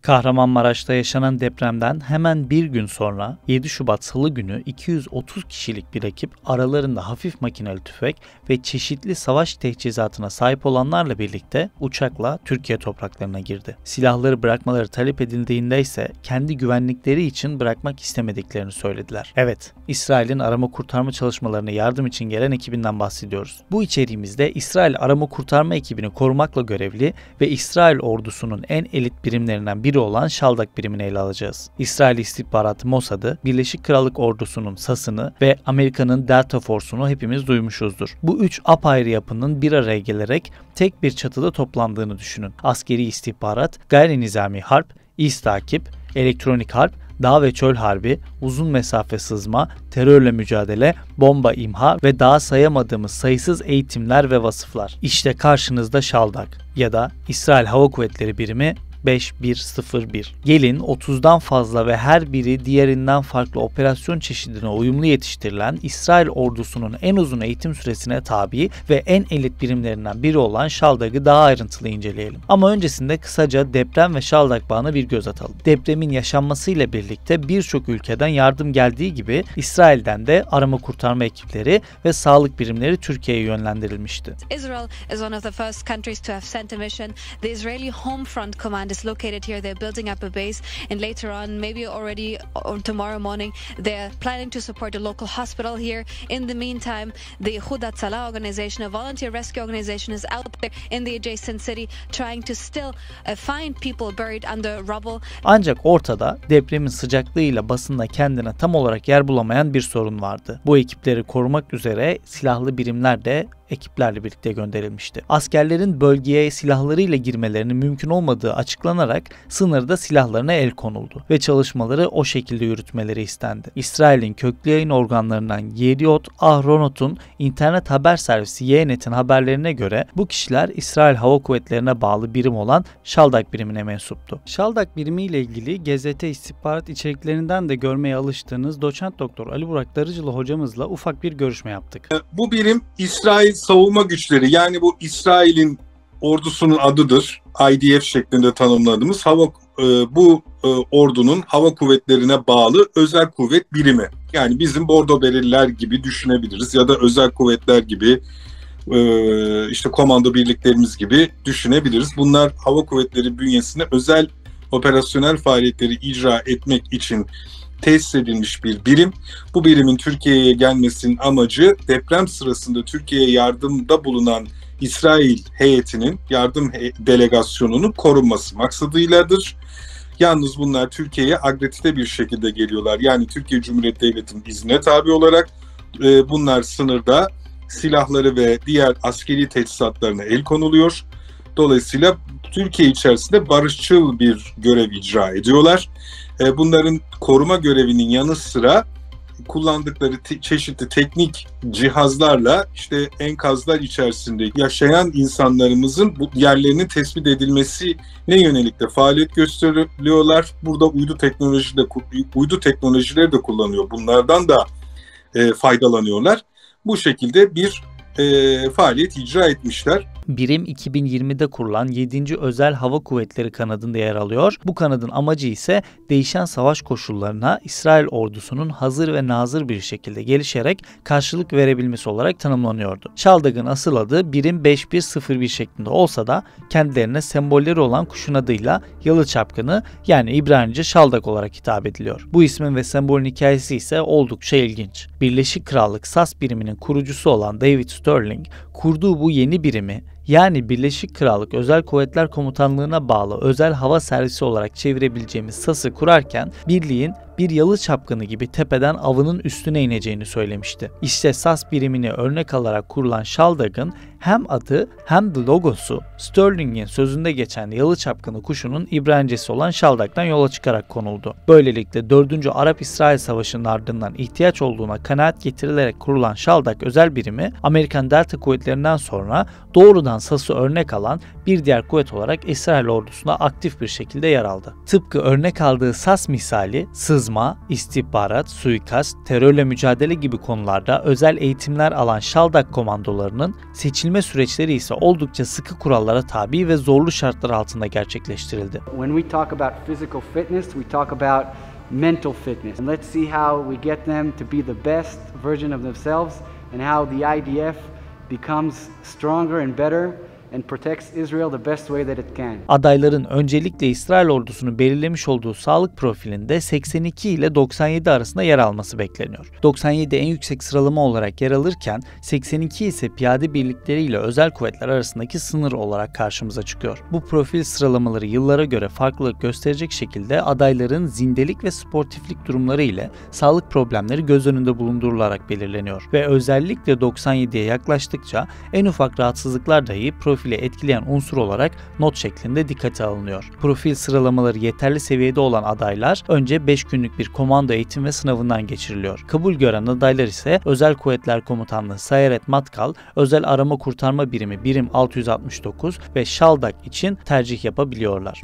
Kahramanmaraş'ta yaşanan depremden hemen bir gün sonra 7 Şubat Salı günü 230 kişilik bir ekip aralarında hafif makineli tüfek ve çeşitli savaş teçhizatına sahip olanlarla birlikte uçakla Türkiye topraklarına girdi. Silahları bırakmaları talep edildiğinde ise kendi güvenlikleri için bırakmak istemediklerini söylediler. Evet, İsrail'in arama kurtarma çalışmalarına yardım için gelen ekibinden bahsediyoruz. Bu içeriğimizde İsrail arama kurtarma ekibini korumakla görevli ve İsrail ordusunun en elit birimlerinden biri olan Şaldak birimini ele alacağız. İsrail istihbaratı Mossad'ı, Birleşik Krallık ordusunun SAS'ını ve Amerika'nın Delta Force'unu hepimiz duymuşuzdur. Bu üç apayrı yapının bir araya gelerek tek bir çatıda toplandığını düşünün. Askeri istihbarat, gayri nizami harp, iz takip, elektronik harp, dağ ve çöl harbi, uzun mesafe sızma, terörle mücadele, bomba imha ve daha sayamadığımız sayısız eğitimler ve vasıflar. İşte karşınızda Şaldak ya da İsrail Hava Kuvvetleri Birimi 5101. Gelin 30'dan fazla ve her biri diğerinden farklı operasyon çeşidine uyumlu yetiştirilen İsrail ordusunun en uzun eğitim süresine tabi ve en elit birimlerinden biri olan Şaldak'ı daha ayrıntılı inceleyelim. Ama öncesinde kısaca deprem ve Şaldak bağına bir göz atalım. Depremin yaşanmasıyla birlikte birçok ülkeden yardım geldiği gibi İsrail'den de arama kurtarma ekipleri ve sağlık birimleri Türkiye'ye yönlendirilmişti. Israel is one of the first countries to have sent a mission. The Israeli Home Front Command is located here. They're building up a base, and later on, maybe already or tomorrow morning, they're planning to support a local hospital here. In the meantime, the Hudat Salah organization, a volunteer rescue organization, is out there in the adjacent city trying to still find people buried under rubble. Ancak ortada depremin sıcaklığıyla basında kendine tam olarak yer bulamayan bir sorun vardı. Bu ekipleri korumak üzere silahlı birimler de ekiplerle birlikte gönderilmişti. Askerlerin bölgeye silahlarıyla girmelerinin mümkün olmadığı açıklanarak sınırda silahlarına el konuldu ve çalışmaları o şekilde yürütmeleri istendi. İsrail'in köklü yayın organlarından Yediot Ahronot'un internet haber servisi Ynet haberlerine göre bu kişiler İsrail Hava Kuvvetleri'ne bağlı birim olan Şaldak birimine mensuptu. Şaldak birimiyle ilgili GZT istihbarat içeriklerinden de görmeye alıştığınız doçent doktor Ali Burak Darıcılı hocamızla ufak bir görüşme yaptık. Bu birim İsrail savunma güçleri, yani bu İsrail'in ordusunun adıdır. IDF şeklinde tanımladığımız bu ordunun hava kuvvetlerine bağlı özel kuvvet birimi. Yani bizim Bordo Bereliler gibi düşünebiliriz ya da özel kuvvetler gibi, işte komando birliklerimiz gibi düşünebiliriz. Bunlar hava kuvvetleri bünyesinde özel operasyonel faaliyetleri icra etmek için tesis edilmiş bir birim. Bu birimin Türkiye'ye gelmesinin amacı deprem sırasında Türkiye'ye yardımda bulunan İsrail heyetinin, yardım delegasyonunun korunması maksadıyladır. Yalnız bunlar Türkiye'ye akredite bir şekilde geliyorlar. Yani Türkiye Cumhuriyeti Devleti'nin iznine tabi olarak bunlar sınırda silahları ve diğer askeri teçhizatlarına el konuluyor. Dolayısıyla Türkiye içerisinde barışçıl bir görev icra ediyorlar. Bunların koruma görevinin yanı sıra kullandıkları çeşitli teknik cihazlarla işte enkazlar içerisinde yaşayan insanlarımızın bu yerlerinin tespit edilmesine yönelik de faaliyet gösteriyorlar. Burada uydu teknolojileri de kullanıyor. Bunlardan da faydalanıyorlar. Bu şekilde bir faaliyet icra etmişler. Birim 2020'de kurulan 7. Özel Hava Kuvvetleri kanadında yer alıyor. Bu kanadın amacı ise değişen savaş koşullarına İsrail ordusunun hazır ve nazır bir şekilde gelişerek karşılık verebilmesi olarak tanımlanıyordu. Şaldak'ın asıl adı birim 5101 şeklinde olsa da kendilerine sembolleri olan kuşun adıyla Yalı Çapkını, yani İbranice Şaldak olarak hitap ediliyor. Bu ismin ve sembolün hikayesi ise oldukça ilginç. Birleşik Krallık SAS biriminin kurucusu olan David Sterling kurduğu bu yeni birimi, yani Birleşik Krallık Özel Kuvvetler Komutanlığı'na bağlı özel hava servisi olarak çevirebileceğimiz SAS'ı kurarken birliğin bir yalı çapkını gibi tepeden avının üstüne ineceğini söylemişti. İşte SAS birimini örnek alarak kurulan Şaldak'ın hem adı hem de logosu Sterling'in sözünde geçen yalı çapkını kuşunun İbranicesi olan Şaldak'tan yola çıkarak konuldu. Böylelikle 4. Arap-İsrail Savaşı'nın ardından ihtiyaç olduğuna kanaat getirilerek kurulan Şaldak özel birimi Amerikan Delta kuvvetlerinden sonra doğrudan SAS'ı örnek alan bir diğer kuvvet olarak İsrail ordusunda aktif bir şekilde yer aldı. Tıpkı örnek aldığı SAS misali sızma, istihbarat, suikast, terörle mücadele gibi konularda özel eğitimler alan Şaldak komandolarının seçilmiş Seçilme süreçleri ise oldukça sıkı kurallara tabi ve zorlu şartlar altında gerçekleştirildi. When we talk about physical fitness, we talk about mental fitness. And let's see how we get them to be the best version of themselves and how the IDF becomes stronger and better and protects Israel the best way that it can. Adayların öncelikle İsrail ordusunu belirlemiş olduğu sağlık profilinde 82 ile 97 arasında yer alması bekleniyor. 97 en yüksek sıralama olarak yer alırken 82 ise piyade birlikleri ile özel kuvvetler arasındaki sınır olarak karşımıza çıkıyor. Bu profil sıralamaları yıllara göre farklılık gösterecek şekilde adayların zindelik ve sportiflik durumları ile sağlık problemleri göz önünde bulundurularak belirleniyor ve özellikle 97'ye yaklaştıkça en ufak rahatsızlıklar dahi profili etkileyen unsur olarak not şeklinde dikkate alınıyor. Profil sıralamaları yeterli seviyede olan adaylar önce 5 günlük bir komando eğitim ve sınavından geçiriliyor. Kabul gören adaylar ise Özel Kuvvetler Komutanlığı Sayeret Matkal, Özel Arama Kurtarma Birimi Birim 669 ve Şaldak için tercih yapabiliyorlar.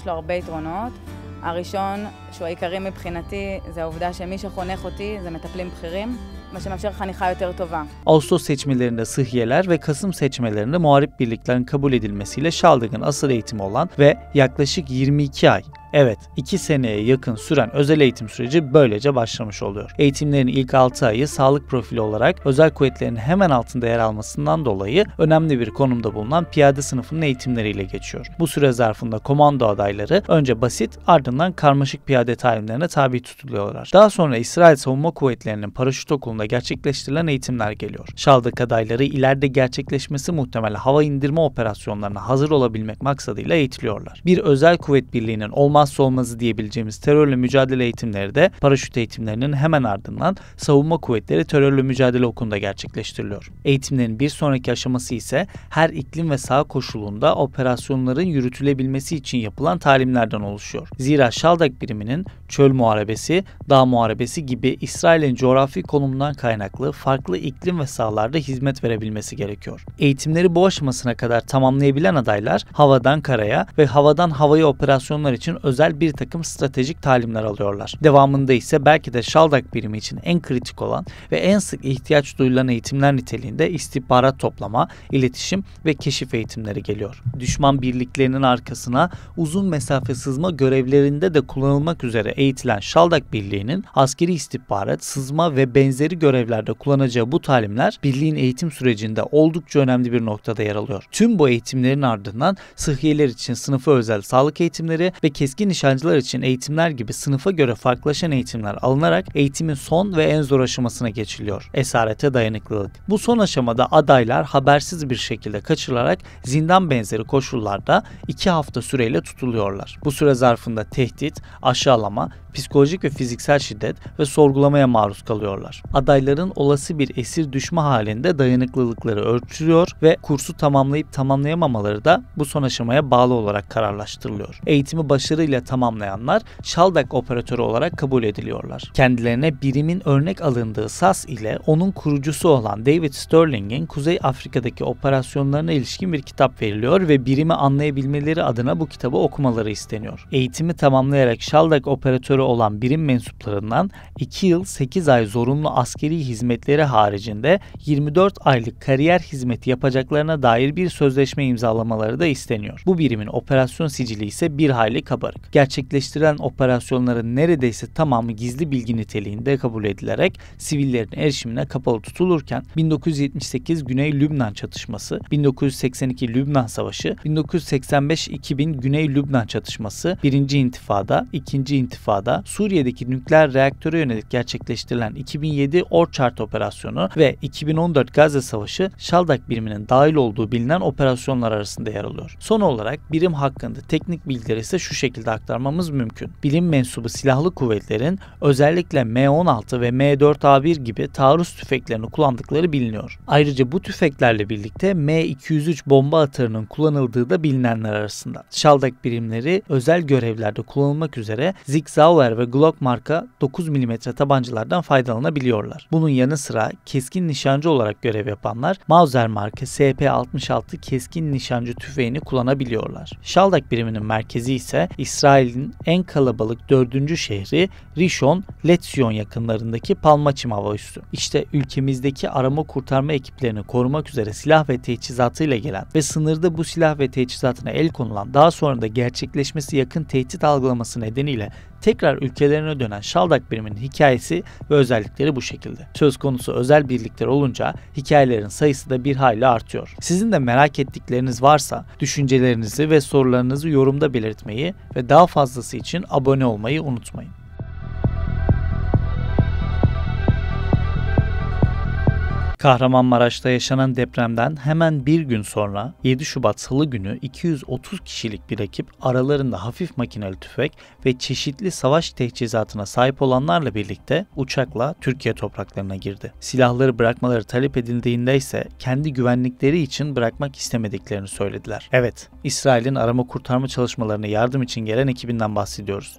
הראשון, שהוא העיקרי מבחינתי, זה העובדה שמי שחונך אותי זה מטפלים בכירים, מה שמאפשר חניכה יותר טובה. Ağustos seçmelerinde sıhhiyeler ve Kasım seçmelerinde muharip birliklerin kabul edilmesiyle Şaldak'ın asıl eğitimi olan ve yaklaşık 22 ay, evet 2 seneye yakın süren özel eğitim süreci böylece başlamış oluyor. Eğitimlerin ilk 6 ayı sağlık profili olarak özel kuvvetlerin hemen altında yer almasından dolayı önemli bir konumda bulunan piyade sınıfının eğitimleriyle geçiyor. Bu süre zarfında komando adayları önce basit ardından karmaşık piyade talimlerine tabi tutuluyorlar. Daha sonra İsrail Savunma Kuvvetleri'nin paraşüt okulunda gerçekleştirilen eğitimler geliyor. Şaldak adayları ileride gerçekleşmesi muhtemel hava indirme operasyonlarına hazır olabilmek maksadıyla eğitiliyorlar. Bir özel kuvvet birliğinin olmazsa olmazı diyebileceğimiz terörle mücadele eğitimleri de paraşüt eğitimlerinin hemen ardından Savunma Kuvvetleri Terörle Mücadele Okulu'nda gerçekleştiriliyor. Eğitimlerin bir sonraki aşaması ise her iklim ve saha koşulunda operasyonların yürütülebilmesi için yapılan talimlerden oluşuyor. Zira Şaldak biriminin çöl muharebesi, dağ muharebesi gibi İsrail'in coğrafi konumundan kaynaklı farklı iklim ve sahalarda hizmet verebilmesi gerekiyor. Eğitimleri bu aşamasına kadar tamamlayabilen adaylar havadan karaya ve havadan havaya operasyonlar için özel bir takım stratejik talimler alıyorlar. Devamında ise belki de Şaldak birimi için en kritik olan ve en sık ihtiyaç duyulan eğitimler niteliğinde istihbarat toplama, iletişim ve keşif eğitimleri geliyor. Düşman birliklerinin arkasına uzun mesafe sızma görevlerinde de kullanılmak üzere eğitilen Şaldak birliğinin askeri istihbarat, sızma ve benzeri görevlerde kullanacağı bu talimler birliğin eğitim sürecinde oldukça önemli bir noktada yer alıyor. Tüm bu eğitimlerin ardından sıhhiyeler için sınıfa özel sağlık eğitimleri ve keskin nişancılar için eğitimler gibi sınıfa göre farklılaşan eğitimler alınarak eğitimin son ve en zor aşamasına geçiliyor. Esarete dayanıklılık. Bu son aşamada adaylar habersiz bir şekilde kaçırılarak zindan benzeri koşullarda 2 hafta süreyle tutuluyorlar. Bu süre zarfında tehdit, aşağılama, psikolojik ve fiziksel şiddet ve sorgulamaya maruz kalıyorlar. Adayların olası bir esir düşme halinde dayanıklılıkları ölçülüyor ve kursu tamamlayıp tamamlayamamaları da bu son aşamaya bağlı olarak kararlaştırılıyor. Eğitimi başarıyla tamamlayanlar Şaldak operatörü olarak kabul ediliyorlar. Kendilerine birimin örnek alındığı SAS ile onun kurucusu olan David Sterling'in Kuzey Afrika'daki operasyonlarına ilişkin bir kitap veriliyor ve birimi anlayabilmeleri adına bu kitabı okumaları isteniyor. Eğitimi tamamlayarak Şaldak operatörü olan birim mensuplarından 2 yıl 8 ay zorunlu askeri hizmetleri haricinde 24 aylık kariyer hizmeti yapacaklarına dair bir sözleşme imzalamaları da isteniyor. Bu birimin operasyon sicili ise bir hayli kabarık. Gerçekleştirilen operasyonların neredeyse tamamı gizli bilgi niteliğinde kabul edilerek sivillerin erişimine kapalı tutulurken 1978 Güney Lübnan çatışması, 1982 Lübnan Savaşı, 1985-2000 Güney Lübnan çatışması, 1. İntifada, 2. İntifada, Suriye'deki nükleer reaktöre yönelik gerçekleştirilen 2007 Orchard operasyonu ve 2014 Gazze Savaşı Şaldak biriminin dahil olduğu bilinen operasyonlar arasında yer alıyor. Son olarak birim hakkında teknik bilgileri ise şu şekilde aktarmamız mümkün. Bilim mensubu silahlı kuvvetlerin özellikle M16 ve M4A1 gibi taarruz tüfeklerini kullandıkları biliniyor. Ayrıca bu tüfeklerle birlikte M203 bomba atarının kullanıldığı da bilinenler arasında. Şaldak birimleri özel görevlerde kullanılmak üzere Zig Zauer Bauer ve Glock marka 9 mm tabancalardan faydalanabiliyorlar. Bunun yanı sıra keskin nişancı olarak görev yapanlar Mauser marka SP-66 keskin nişancı tüfeğini kullanabiliyorlar. Şaldak biriminin merkezi ise İsrail'in en kalabalık 4. şehri Rishon LeZion yakınlarındaki Palmachim hava üssü. İşte ülkemizdeki arama kurtarma ekiplerini korumak üzere silah ve teçhizatıyla gelen ve sınırda bu silah ve teçhizatına el konulan, daha sonra da gerçekleşmesi yakın tehdit algılaması nedeniyle tekrar ülkelerine dönen Şaldak biriminin hikayesi ve özellikleri bu şekilde. Söz konusu özel birlikler olunca hikayelerin sayısı da bir hayli artıyor. Sizin de merak ettikleriniz varsa düşüncelerinizi ve sorularınızı yorumda belirtmeyi ve daha fazlası için abone olmayı unutmayın. Kahramanmaraş'ta yaşanan depremden hemen bir gün sonra 7 Şubat Salı günü 230 kişilik bir ekip aralarında hafif makineli tüfek ve çeşitli savaş teçhizatına sahip olanlarla birlikte uçakla Türkiye topraklarına girdi. Silahları bırakmaları talep edildiğinde ise kendi güvenlikleri için bırakmak istemediklerini söylediler. Evet, İsrail'in arama kurtarma çalışmalarına yardım için gelen ekibinden bahsediyoruz.